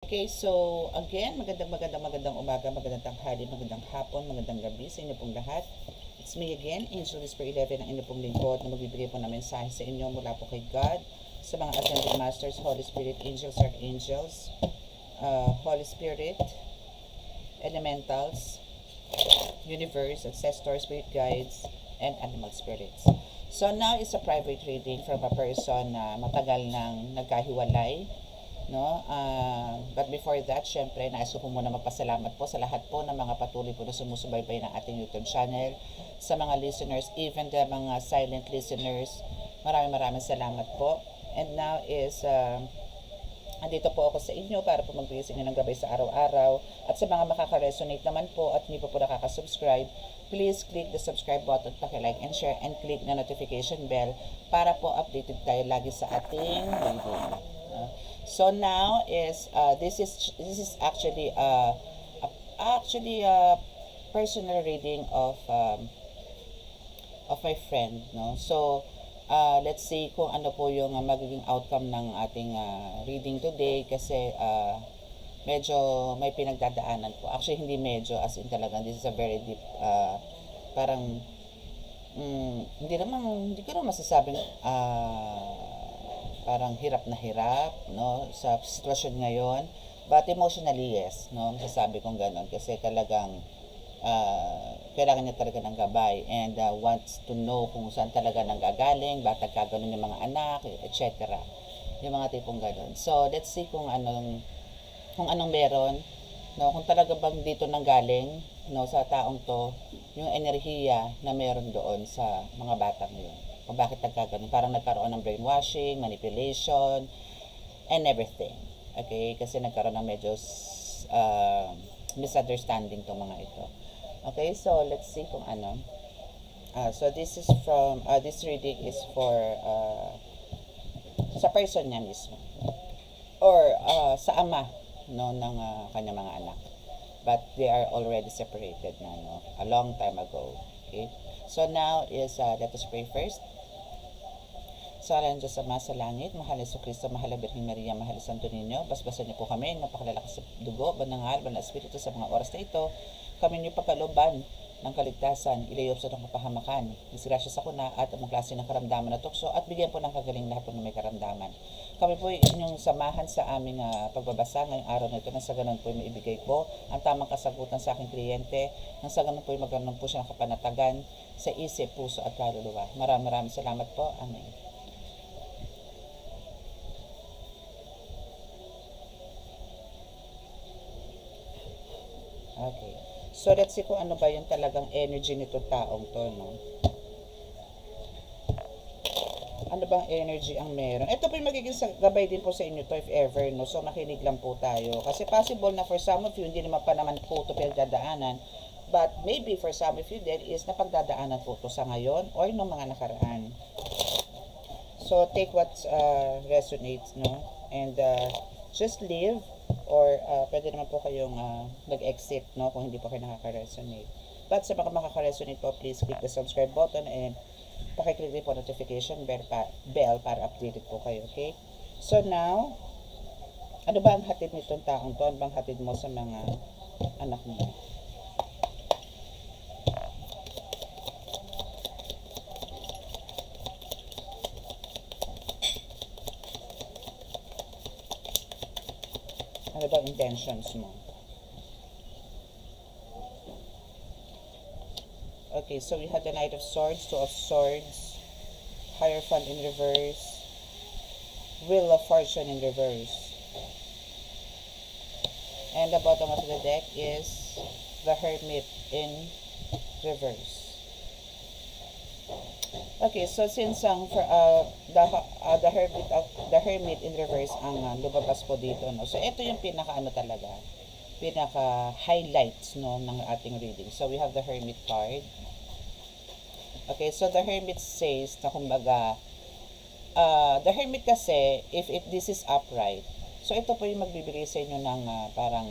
Okay, so again, magandang umaga, magandang tanghali, magandang hapon, magandang gabi sa inyo pong lahat. It's me again, Angel Whisper 11, ang inyo pong lingkod na magbibigay po ng mensahe sa inyo mula po kay God, sa mga Ascended Masters, Holy Spirit, Angels, Archangels, Holy Spirit, Elementals, Universe, Ancestors, Spirit Guides, and Animal Spirits. So now is a private reading from a person na matagal nang nagkahiwalay, no? But before that, syempre, nais ko muna magpasalamat po sa lahat po ng mga patuloy po na sumusubaybay ng ating YouTube channel, sa mga listeners, even the mga silent listeners. Maraming salamat po. And now is andito po ako sa inyo para po magbigay sa inyo ng gabay sa araw-araw. At sa mga makaka-resonate naman po at hindi pa po nakaka-subscribe, please click the subscribe button, paki-like and share, and click the notification bell para po updated tayo lagi sa ating video. So now is this is actually a personal reading of my friend, no? So let's see kung ano po yung magiging outcome ng ating reading today kasi medyo may pinagdadaanan po. Actually, hindi medyo, as in talagang this is a very deep parang hindi ko naman masasabing parang hirap na hirap, no, sa sitwasyon ngayon, but emotionally yes, no, masasabi kong gano'n kasi talagang kailangan niya talaga ng gabay and wants to know kung saan talaga nanggagaling, bakit nagkaganon yung mga anak, etc. Yung mga tipong gano'n. So, let's see kung anong meron, no, kung talaga bang dito nanggaling, no, sa taong to, yung enerhiya na meron doon sa mga batang yun. Kung bakit nagkaganon. Parang nagkaroon ng brainwashing, manipulation, and everything. Okay? Kasi nagkaroon ng medyo misunderstanding tong mga ito. Okay? So, let's see kung ano. So, this is from, this reading is for, sa person niya mismo. Or, sa ama, no, ng kanyang mga anak. But they are already separated na, no, a long time ago. Okay? So, now is, let us pray first. Sa ngalan ng Diyos Ama sa langit, mahal na Kristo, mahal na Birhen Maria, mahal na Santo Niño, basbasan niyo po kami, napakalalakas sa dugo, banangal, banal na Espiritu sa mga oras na ito, kami niyo pagkalooban ng kaligtasan, ilayo sa ng kapahamakan, disgrasya sa kuna at ang klase ng karamdaman na tukso, at bigyan po ng kagaling lahat po na may karamdaman. Kami po inyong samahan sa aming pagbabasa ngayong araw na ito, nang sa ganun po ay maibigay ko ang tamang kasagutan sa aking kliyente, nang sa ganun po ay magkaroon po siya ng kapanatagan sa isip, puso at kaluluwa. Maraming salamat po. Amen. Okay. So, let's see kung ano ba yung talagang energy nito taong to, no? Ano bang energy ang meron? Ito po yung magiging gabay din po sa inyo to if ever, no? So, makinig lang po tayo. Kasi possible na for some of you, hindi naman pa naman po ito pinagdadaanan. But maybe for some of you there is napagdadaanan po ito sa ngayon or no mga nakaraan. So, take what resonates, no? And just leave or pwede naman po kayong mag-exit, no, kung hindi po kayo nakaka-resonate. But sa mga makaka-resonate po, please click the subscribe button and pakiclick din po notification bell para updated po kayo, okay? So now, ano ba ang hatid nitong taong to? Ano bang hatid mo sa mga anak mo? Ano ba intentions mo? Okay, so we have the Knight of Swords, Two of Swords, Hierophant in reverse, Wheel of Fortune in reverse. And the bottom of the deck is the Hermit in reverse. Okay, so since the Hermit in reverse ang lumabas po dito, no. So ito yung pinaka highlights, no, ng ating reading. So we have the Hermit card. Okay, so the Hermit says na kumbaga the Hermit kasi if this is upright. So ito po yung magbibigay sa inyo ng parang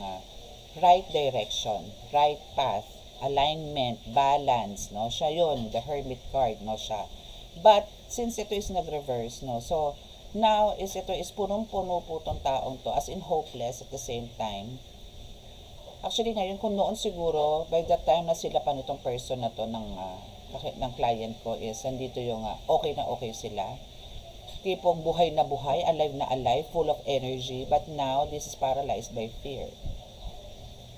right direction, right path, alignment, balance, no? Siya yun, the Hermit card, no, siya. But since ito is nag-reverse, no, so Now, ito is punong-puno po tong taong to, as in hopeless at the same time. Actually, ngayon, kung noon siguro, by the time na sila pa nitong person na to ng client ko is, nandito yung okay na okay sila. Tipong buhay na buhay, alive na alive, full of energy. But now, this is paralyzed by fear.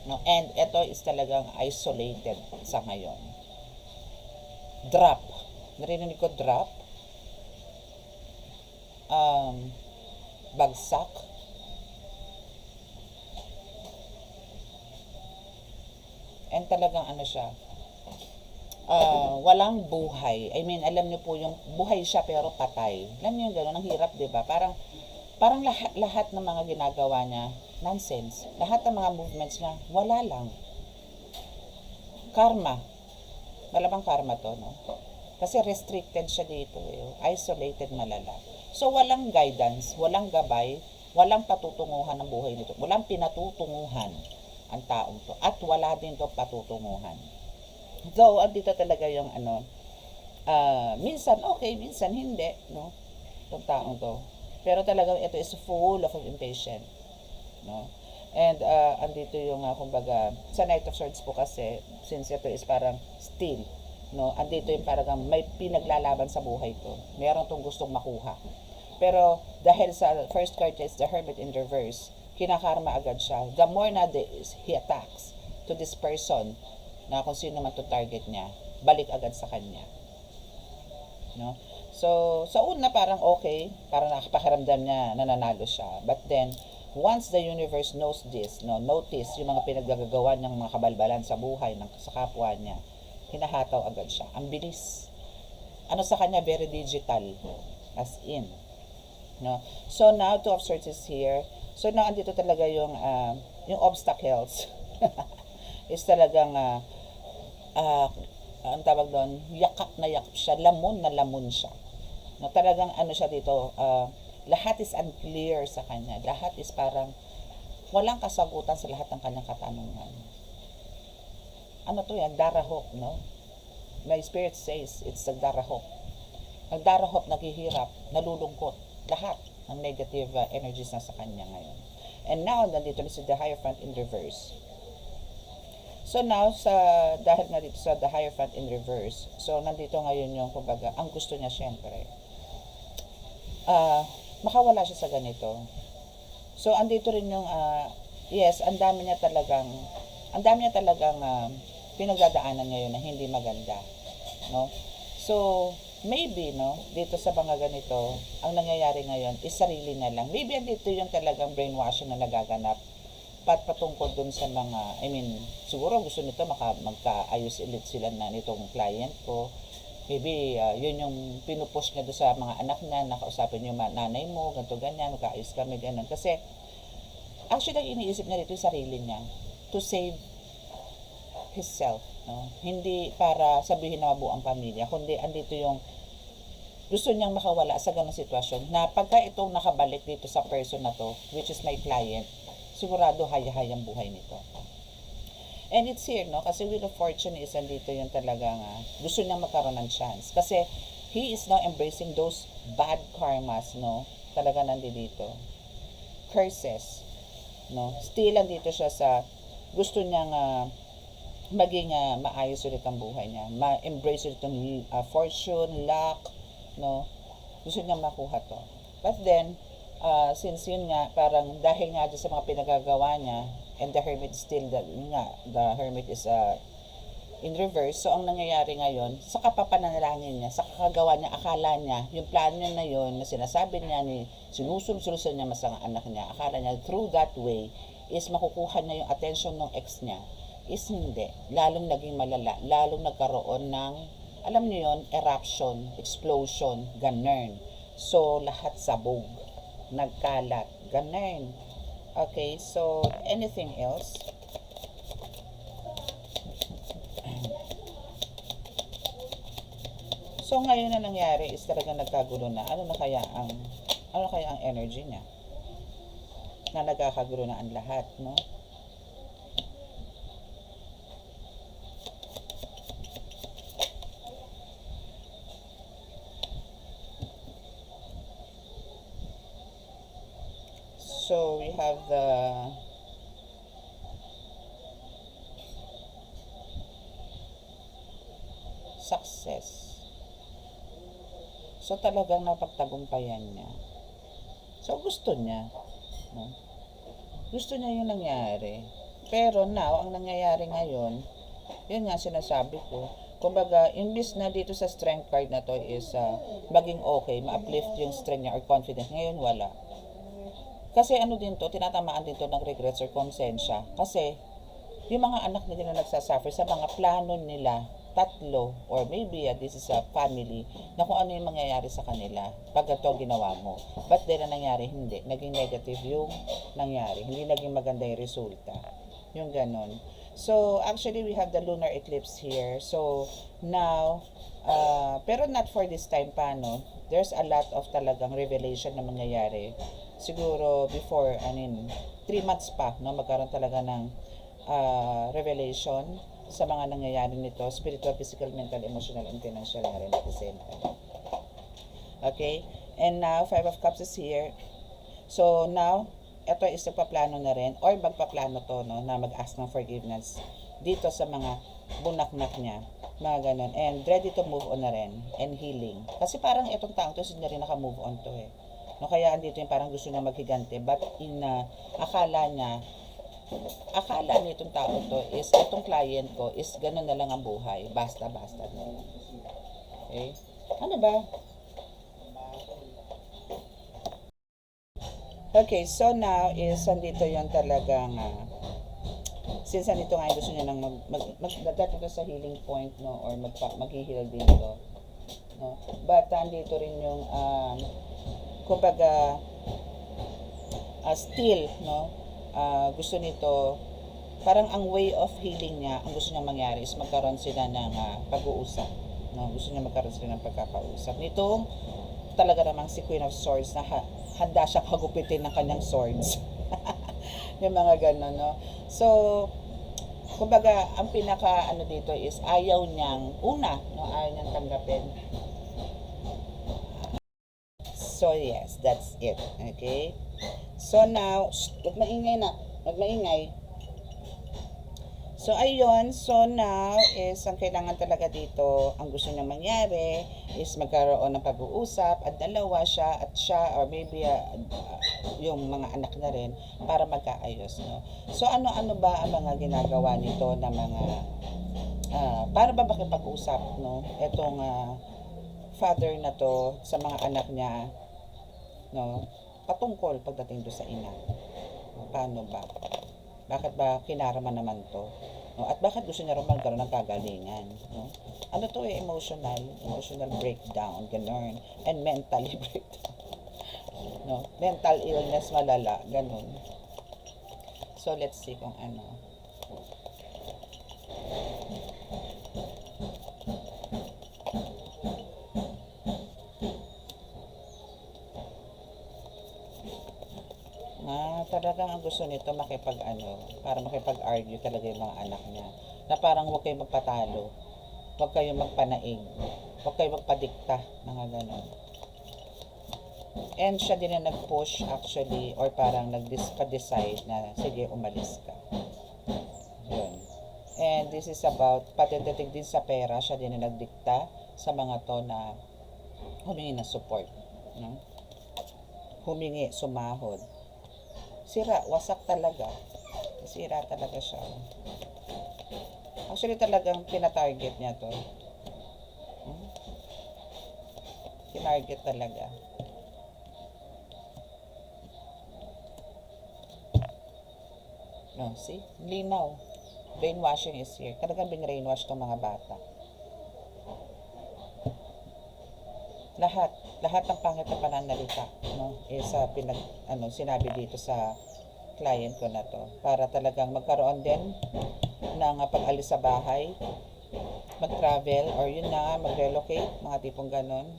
No? And ito is talagang isolated sa ngayon. Drop. Narinig ko drop. Bagsak. And talagang ano siya, walang buhay. I mean, alam niyo po yung buhay siya pero patay. Alam niyo yung gano'n, ang hirap, 'di ba? Parang lahat ng mga ginagawa niya, nonsense. Lahat ng mga movements niya, wala lang. Karma. Malamang karma to, no? Kasi restricted siya dito, isolated malala. So, walang guidance, walang gabay, walang patutunguhan ng buhay nito. Walang pinatutunguhan ang taong to. At wala din to patutunguhan. Though, andito talaga yung minsan okay, minsan hindi, no? Itong taong to. Pero talagang ito is full of impatient, no? And andito yung kumbaga, sa Knight of Swords po kasi, since ito is parang still, no? Andito yung parang may pinaglalaban sa buhay to. Meron tong gustong makuha. Pero dahil sa first card is the Hermit in reverse, kinakarma agad siya. The more na he attacks to this person, na kung sino man to target niya, balik agad sa kanya. No? So, sa una parang okay, parang nakapakiramdam niya nananalo siya. But then, once the universe knows this, no, notice yung mga pinaggagawa niyang mga kabalbalan sa buhay, sa kapwa niya, hinahataw agad siya. Ang bilis. Ano sa kanya, very digital. As in. No? So, now, Two of Swords is here. So, now, andito talaga yung obstacles. is talagang ang tawag doon, yakap na yakap siya, lamon na lamon siya. No, talagang ano siya dito, lahat is unclear sa kanya. Lahat is parang walang kasagutan sa lahat ng kanyang katanungan. Ano to yan? Darahok, no? My spirit says it's a darahok. Ang darahok, naghihirap, nalulungkot. Lahat ng negative energies na sa kanya ngayon. And now, nandito na si the Hierophant in reverse. So now, dahil nga dito sa the Hierophant in reverse, so nandito ngayon yung, kumbaga, ang gusto niya syempre, makawala siya sa ganito. So, andito rin yung, yes, ang dami niya talagang pinagdadaanan ngayon na hindi maganda. No? So, maybe, no, dito sa mga ganito, ang nangyayari ngayon is sarili na lang. Maybe andito yung talagang brainwashing na nagaganap patungkol dun sa mga, I mean, siguro gusto nito magkaayos ulit sila na nitong client ko. Maybe, yun yung pinupush niya doon sa mga anak niya, nakausapin yung nanay mo, ganito ganyan, magkaayos kami, ganun. Kasi, actually, ang iniisip niya dito yung sarili niya to save himself. No? Hindi para sabihin na mabuo ang pamilya, kundi andito yung gusto niyang makawala sa ganung sitwasyon na pagka itong nakabalik dito sa person na to, which is my client, sigurado haya-hayang buhay nito. And it's here, no? Kasi Wheel of Fortune is andito yung talagang gusto niyang magkaroon ng chance. Kasi he is now embracing those bad karmas, no? Talaga nandito. Curses, no? Still andito siya sa gusto niyang maging maayos ulit ang buhay niya. Ma-embrace ulit yung fortune, luck, no? Gusto niya makuha to. But then, since yun nga, parang dahil nga sa mga pinagagawa niya, and the Hermit still, the Hermit is in reverse. So, ang nangyayari ngayon, sa kapapanalangin niya, sa kakagawa niya, akala niya, yung plano niya na yun, na sinasabi niya, sinusulsulusan niya mas ang anak niya, akala niya, through that way, is makukuha niya yung attention ng ex niya, is hindi. Lalong naging malala, lalong nagkaroon ng, alam niyo yun, eruption, explosion, ganun. So, lahat sabog, nagkalat, ganun. Okay, so, anything else? So, ngayon na nangyari is talagang nagkagulo na. Ano kaya ang energy niya? Na nagkakagulo na ang lahat, no? So we have the success. So talagang napagtagumpayan niya. So gusto niya, no? Gusto niya yung nangyari. Pero now, ang nangyayari ngayon, yun nga sinasabi ko, kumbaga, imbis na dito sa strength card na to is maging okay, ma-uplift yung strength niya or confidence, ngayon wala. Kasi ano din to, tinatamaan din to ng regrets or konsensya. Kasi, yung mga anak nila na nagsasuffer sa mga plano nila, tatlo, or maybe this is a family, na kung ano yung mangyayari sa kanila pag ito ginawa mo. But then, ang nangyari, hindi. Naging negative yung nangyari. Hindi naging maganda yung resulta. Yung ganon. So, actually, we have the lunar eclipse here. So, now, pero not for this time pa, no? There's a lot of talagang revelation na mangyayari. Siguro, before, 3 months pa, no? Magkaroon talaga ng revelation sa mga nangyayari nito, spiritual, physical, mental, emotional, and financial na rin at the same time. Okay? And now, 5 of Cups is here. So, now, ito is nagpaplano na rin, or magpaplano to, no, na mag-ask ng forgiveness dito sa mga bunaknak niya, mga ganun. And ready to move on na rin, and healing. Kasi parang itong taong to, hindi rin naka-move on to eh. No, kaya andito yung parang gusto niya maghigante, but akala nitong tao to is, itong client ko is ganun na lang ang buhay. Basta-basta na lang. Okay? Ano ba? Okay, so now is andito yung talagang since andito nga gusto niya nang magdadat ito sa healing point, no, or maghihil din ito, no. But andito rin yung kumbaga still, no, gusto nito, parang ang way of healing niya, ang gusto niya mangyari is magkaroon sila ng pag-uusap, no. Gusto niya magkaroon sila ng pagkakausap nitong talaga namang si Queen of Swords na handa siyang hagupitin ng kanyang swords. Yung mga gano'n, no? So, kumbaga, ang pinaka dito is ayaw niyang, ayaw niyang tanggapin. So, yes, that's it. Okay? So, now, huwag maingay. So, ayun. So, now, is ang kailangan talaga dito, ang gusto niya mangyari, is magkaroon ng pag-uusap, at dalawa siya, or maybe yung mga anak na rin, para magkaayos, no? So, ano ba ang mga ginagawa nito na mga, para ba makipag-usap, no? Itong father na to sa mga anak niya, no? Patungkol pagdating do sa ina. Paano ba? Bakit ba kinaraman naman to? No? At bakit gusto niya rin magkaroon ng kagalingan? No? Ano to emotional breakdown, ganun. And mentally breakdown. No? Mental illness malala, ganun. So, let's see kung ano. Talagang ang gusto nito para makipag-argue talaga yung mga anak niya. Na parang huwag kayong magpatalo, huwag kayong magpanaig, huwag kayong magpadikta, mga ganon. And siya din na nag-push actually, or parang nag-decide na sige, umalis ka. Yun. And this is about, pagdating din sa pera, siya din na nagdikta sa mga to na humingi ng support. No? Humingi, sumahod. Sira, wasak talaga. Sira talaga siya. Actually talagang pinatarget niya to. Tinarget talaga. No, see? Linaw. Brainwashing is here. Talagang binrainwash tong mga bata. Lahat ng pangit na pananalita, no, is sinabi dito sa client ko na to, para talagang magkaroon din ng pag-alis sa bahay, mag-travel, or yun na, mag-relocate, mga tipong ganon.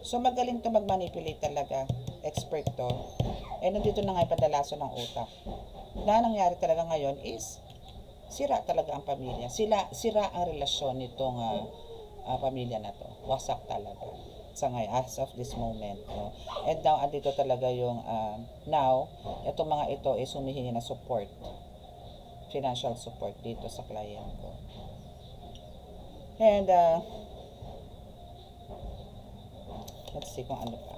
So, magaling to mag-manipulate talaga, expert to. Nandito na nga yung padalaso ng utak. Na nangyari talaga ngayon is, sira talaga ang pamilya. Sira ang relasyon nitong pamilya na to. Wasak talaga. as of this moment, no? And now andito talaga yung now itong mga ito is humihingi ng support, financial support dito sa client ko. And let's see kung ano pa.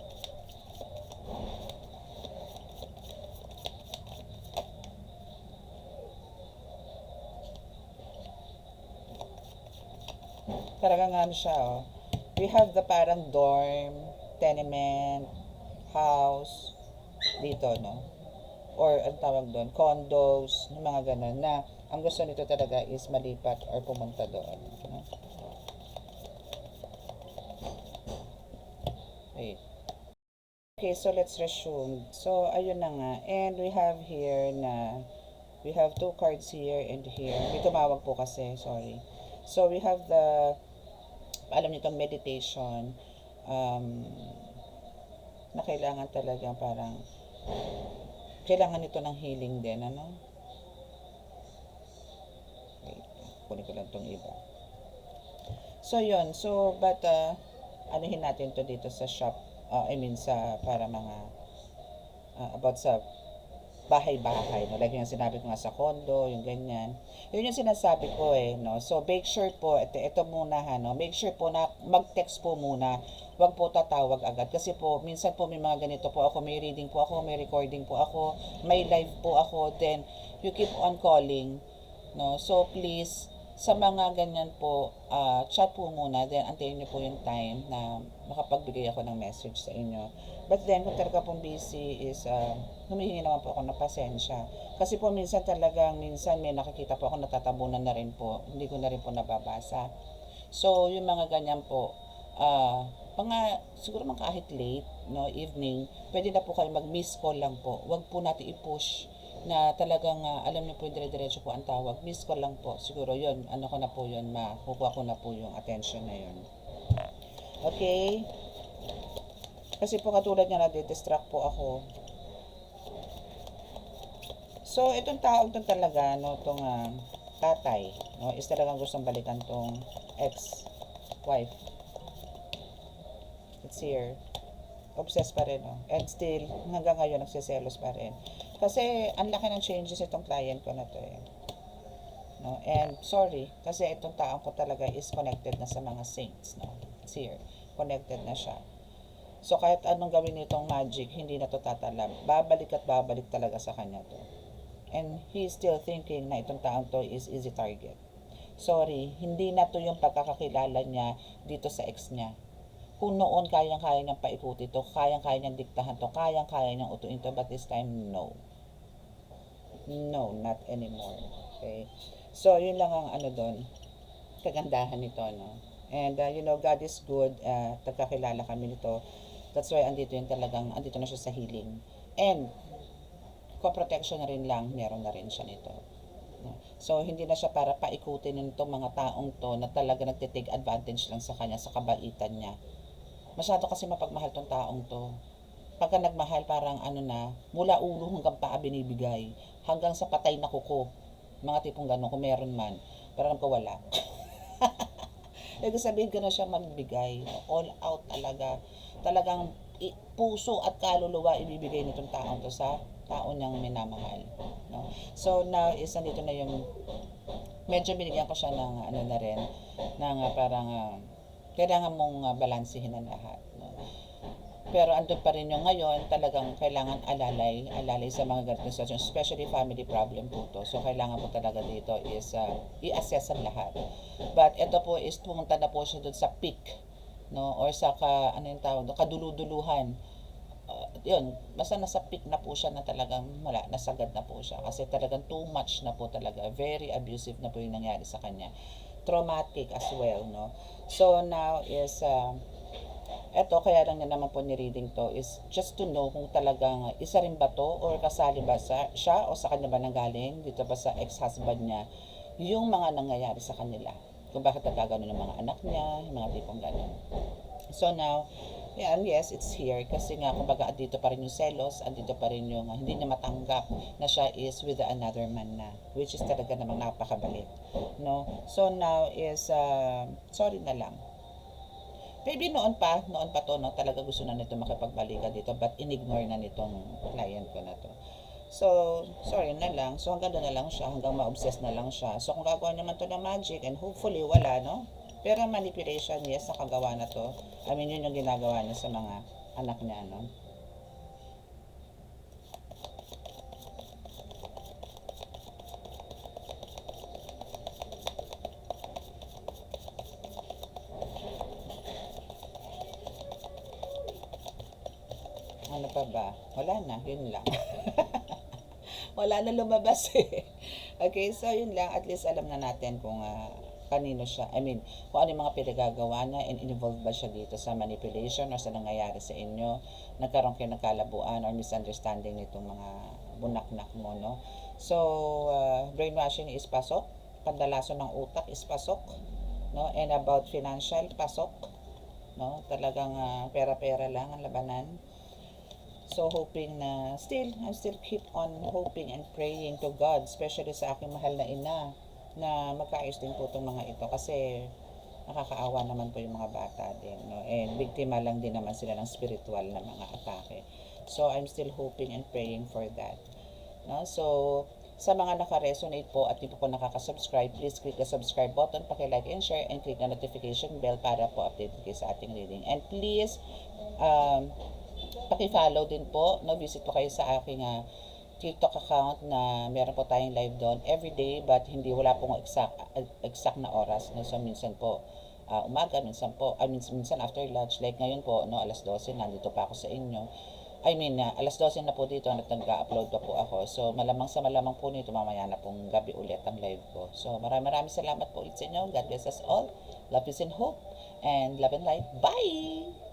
Talagang ano siya, oh. We have the parang dorm, tenement, house, dito, no? Or ang tawag doon, condos, yung mga ganun, na ang gusto nito talaga is malipat or pumunta doon. No? Wait. Okay, so let's resume. So, ayun na nga. And we have here na, we have two cards here and here. May tumawag po kasi, sorry. So, we have the, alam niyo itong meditation, na kailangan talaga parang, kailangan nito ng healing din, ano? Wait, kunin ko lang itong iba. So, yun. So, but, anuhin natin to dito sa shop, sa, para mga, about sa bahay-bahay, no? Like yung sinabi ko nga sa condo, yung ganyan. Yun yung sinasabi ko no? So, make sure po, ito muna, no? Make sure po na mag-text po muna. Huwag po tatawag agad. Kasi po, minsan po may mga ganito po ako, may reading po ako, may recording po ako, may live po ako, then you keep on calling, no? So, please, sa mga ganyan po, chat po muna, then antayin niyo po yung time na makapagbigay ako ng message sa inyo. But then, kung talaga pong busy is, humihingi naman po ako ng pasensya. Kasi po minsan may nakikita po ako natatabunan na rin po, hindi ko na rin po nababasa. So, yung mga ganyan po, siguro man kahit late, no, evening, pwede na po kayo mag-miss call lang po. Huwag po natin i-push na talagang alam niyo po dire-diretso po ang tawag. Miss call lang po. Siguro yun, ano ko na po yun, makukuha ko na po yung attention na yun. Okay? Kasi po katulad niya na-distract po ako. So, itong tao itong talaga, no, itong tatay, no, is talagang gustong balikan tong ex-wife. It's here. Obsessed pa rin, no? And still, hanggang ngayon, nagsiselos pa rin. Kasi, ang laki ng changes itong client ko na to, no? And, sorry, kasi itong taong ko talaga is connected na sa mga saints, no? It's here. Connected na siya. So, kahit anong gawin nitong magic, hindi na to tatalab. Babalik at babalik talaga sa kanya to. And he is still thinking na itong taong to is easy target. Sorry, hindi na to yung pagkakakilala niya dito sa ex niya. Kung noon kayang-kaya niyang paikuti to, kayang-kaya niyang diktahan to, kayang-kaya niyang utuin to, but this time, no. No, not anymore. Okay? So, yun lang ang doon, kagandahan nito, no? And, God is good, pagkakilala kami nito. That's why, andito na siya sa healing. And, protection na rin lang, meron na rin siya nito. So, hindi na siya para paikutin nitong mga taong to na talaga nagtitake advantage lang sa kanya, sa kabaitan niya. Masyado kasi mapagmahal tong taong to. Pagka nagmahal, parang mula ulo hanggang paa binibigay. Hanggang sa patay na kuko. Mga tipong gano'n, kung meron man. Pero alam ko wala. Ibig sabihin ko na siya magbigay. All out talaga. Talagang puso at kaluluwa ibibigay nitong taong to sa tao niyang minamahal. No? So, now is nandito na yung medyo binigyan ko siya ng na rin, ng parang kailangan mong balansehin ang lahat. No? Pero andun pa rin yung ngayon, talagang kailangan alalay sa mga ganitong sitwasyon, especially family problem po to. So, kailangan po talaga dito is i-assess ang lahat. But ito po is pumunta na po siya doon sa peak, no? Or sa kaduluduluhan. Yun, basta nasa peak na po siya na talagang nasagad na po siya. Kasi talagang too much na po talaga. Very abusive na po yung nangyari sa kanya. Traumatic as well, no? So, now is, eto, kaya lang naman po ni-reading to is just to know kung talagang isa rin ba to or kasali ba siya o sa kanya ba nanggaling, dito ba sa ex-husband niya, yung mga nangyayari sa kanila. Kung bakit nagkagano ng mga anak niya, yung mga tipong gano'n. So, now, yes, it's here. Kasi nga, kumbaga, andito pa rin yung selos, andito pa rin yung hindi niya matanggap na siya is with another man na. Which is talaga namang napakabalik. No? So, now is, sorry na lang. maybe noon pa to, no, talaga gusto na nito makipagbalikan dito, but inignore na nitong client ko na to. So, sorry na lang. So, hanggang doon na lang siya, hanggang ma-obsess na lang siya. So, kung gagawa naman to ng magic, and hopefully, wala, no? Pero manipulation, yes, nakagawa na to. I mean, yun yung ginagawa niya sa mga anak niya, no? Ano pa ba? Wala na, yun lang. Wala na lumabas eh. Okay, so yun lang. At least alam na natin kung kanino siya. I mean, kung ano yung mga pinagagawa niya and involved ba siya dito sa manipulation or sa nangyayari sa inyo. Nagkaroon kayo ng kalabuan or misunderstanding nitong mga bunaknak mo, no? So, brainwashing is pasok. Pandalaso ng utak is pasok. No? And about financial, pasok. No? Talagang pera-pera lang ang labanan. So, hoping na, I'm still keep on hoping and praying to God, especially sa aking mahal na ina, na magkaayos din po itong mga ito kasi nakakaawa naman po yung mga bata din. No? And biktima lang din naman sila ng spiritual na mga atake. So, I'm still hoping and praying for that. No? So, sa mga naka-resonate po at di po nakaka-subscribe, please click the subscribe button, paki-like and share, and click the notification bell para po updated kayo sa ating reading. And please, paki-follow din po, no? Visit po kayo sa aking TikTok account na meron po tayong live doon everyday, but wala pong exact na oras, no? So minsan po umaga, minsan po minsan after lunch, like ngayon po, no, alas 12 nandito pa ako sa inyo. I mean, alas 12 na po dito at nag-upload pa po ako. So malamang po nito mamaya na pong gabi ulit ang live ko. So maraming salamat po ulit sa inyo. God bless us all. Love, peace and hope, and love and light. Bye!